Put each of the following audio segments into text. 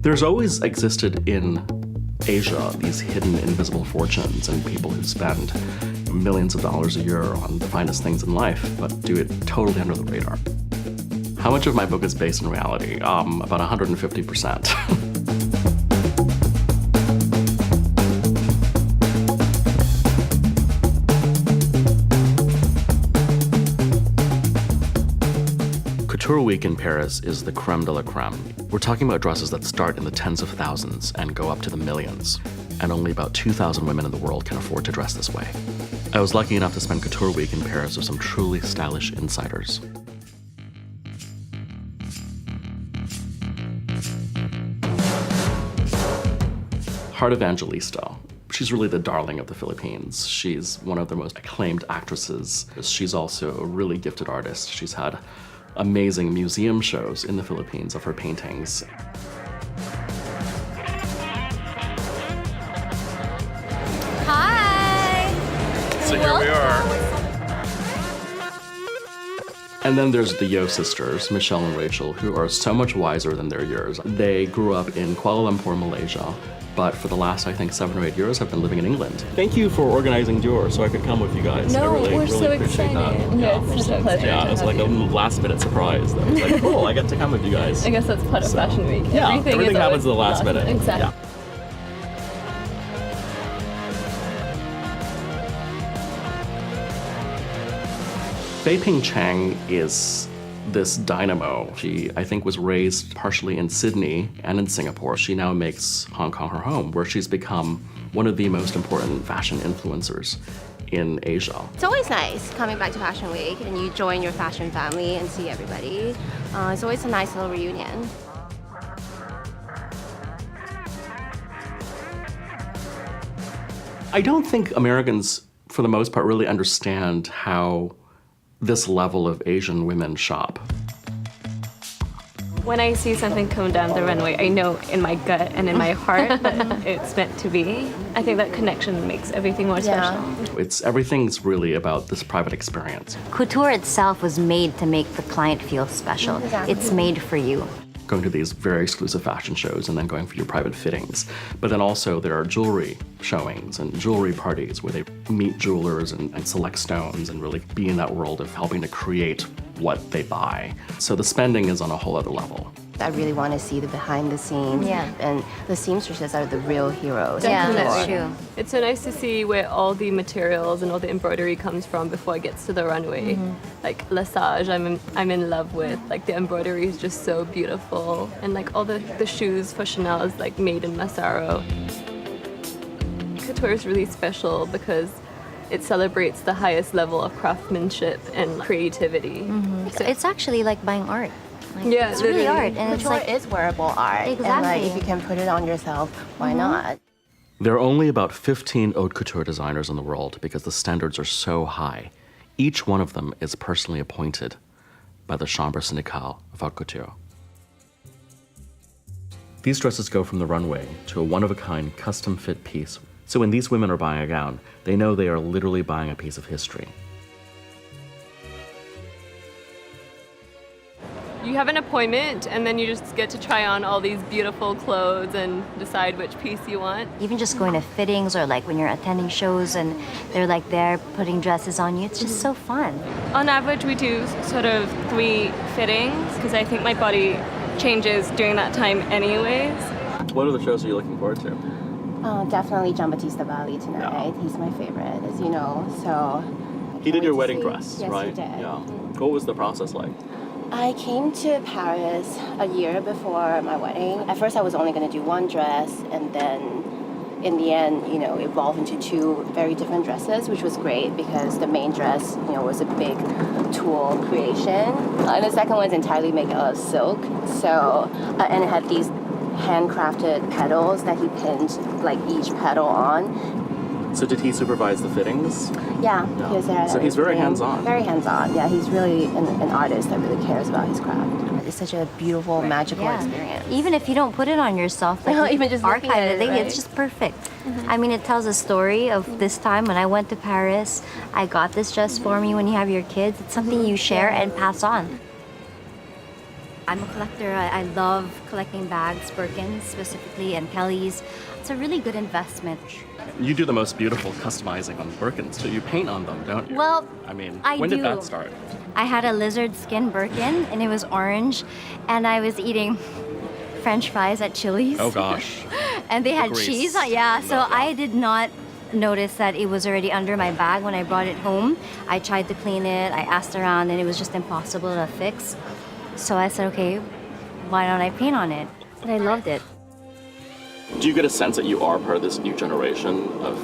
There's always existed in Asia these hidden invisible fortunes and people who spend millions of dollars a year on the finest things in life, but do it totally under the radar. How much of my book is based in reality? About 150%. Couture Week in Paris is the creme de la creme. We're talking about dresses that start in the tens of thousands and go up to the millions, and only about 2,000 women in the world can afford to dress this way. I was lucky enough to spend Couture Week in Paris with some truly stylish insiders. Heart Evangelista. She's really the darling of the Philippines. She's one of the most acclaimed actresses. She's also a really gifted artist. She's had amazing museum shows in the Philippines of her paintings. Hi! So here we are. And then there's the Yeoh sisters, Michelle and Rachel, who are so much wiser than their years. They grew up in Kuala Lumpur, Malaysia, but for the last, I think, 7 or 8 years have been living in England. Thank you for organizing Dior so I could come with you guys. No, I really we're so appreciate excited. that. Yeah, it's such a pleasure. Yeah, it was like a last-minute surprise. That was like, cool, I get to come with you guys. I guess that's part of Fashion Week. Yeah, everything happens at the last minute. Exactly. Yeah. Beiping Chang is this dynamo. She, I think, was raised partially in Sydney and in Singapore. She now makes Hong Kong her home, where she's become one of the most important fashion influencers in Asia. It's always nice coming back to Fashion Week and you join your fashion family and see everybody. It's always a nice little reunion. I don't think Americans, for the most part, really understand how this level of Asian women shop. When I see something come down the runway, I know in my gut and in my heart that it's meant to be. I think that connection makes everything more special. Everything's really about this private experience. Couture itself was made to make the client feel special. Exactly. It's made for you. Going to these very exclusive fashion shows and then going for your private fittings. But then also there are jewelry showings and jewelry parties where they meet jewelers and select stones and really be in that world of helping to create what they buy. So the spending is on a whole other level. I really want to see the behind the scenes. Yeah. And the seamstresses are the real heroes. Yeah, Definitely. that's true. It's so nice to see where all the materials and all the embroidery comes from before it gets to the runway. Like Lesage, I'm in love with. Like the embroidery is just so beautiful, and like all the shoes for Chanel is like made in Massaro. Couture is really special because it celebrates the highest level of craftsmanship and creativity. So It's actually like buying art. Like, Yeah, it's really literally. art, and it's Couture like is wearable art. And like, Exactly. if you can put it on yourself, why not? There are only about 15 haute couture designers in the world because the standards are so high. Each one of them is personally appointed by the Chambre Syndicale of Haute Couture. These dresses go from the runway to a one-of-a-kind custom-fit piece. So when these women are buying a gown, they know they are literally buying a piece of history. you have an appointment and then you just get to try on all these beautiful clothes and decide which piece you want. Even just going to fittings or like when you're attending shows and they're like there putting dresses on you, it's just so fun. On average, we do sort of 3 fittings because I think my body changes during that time anyways. What are the shows are you looking forward to? Definitely Giambattista Valli tonight. He's my favorite, as you know. So He did your wait to wedding see. dress, Yes, right? he did. Yeah. What was the process like? I came to Paris a year before my wedding. At first, I was only going to do one dress, and then in the end, evolved into 2 very different dresses, which was great because the main dress, was a big tulle creation. And the second one's entirely made out of silk. So, and it had these handcrafted petals that he pinned like each petal on. So did he supervise the fittings? Yeah, he was there. So he's very hands-on. Very hands-on. Yeah, he's really an artist that really cares about his craft. It's such a beautiful, magical experience. Even if you don't put it on yourself, like No, you even just looking archive at it, it, right? it's just perfect. I mean, it tells a story of this time when I went to Paris. I got this dress for me. When you have your kids, it's something you share and pass on. I'm a collector. I love collecting bags, Birkins specifically, and Kelly's. It's a really good investment. You do the most beautiful customizing on Birkins too. You paint on them, don't you? Well, I mean, I when do. did that start? I had a lizard skin Birkin, and it was orange, and I was eating French fries at Chili's. Oh gosh. And they had grease. cheese on, yeah. So Love that. I did not notice that it was already under my bag when I brought it home. I tried to clean it, I asked around, and it was just impossible to fix. So I said, okay, why don't I paint on it? And I loved it. Do you get a sense that you are part of this new generation of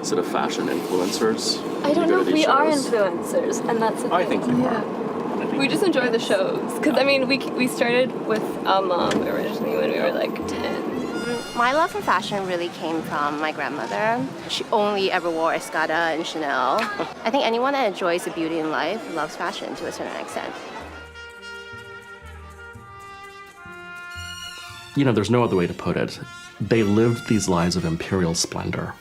sort of fashion influencers? I don't You go know to if we these are shows? influencers, and that's the I thing. think you are. We just enjoy the shows. Because, I mean, we started with our mom originally when we were like 10. My love for fashion really came from my grandmother. She only ever wore Escada and Chanel. I think anyone that enjoys the beauty in life loves fashion to a certain extent. You know, there's no other way to put it. They lived these lives of imperial splendor.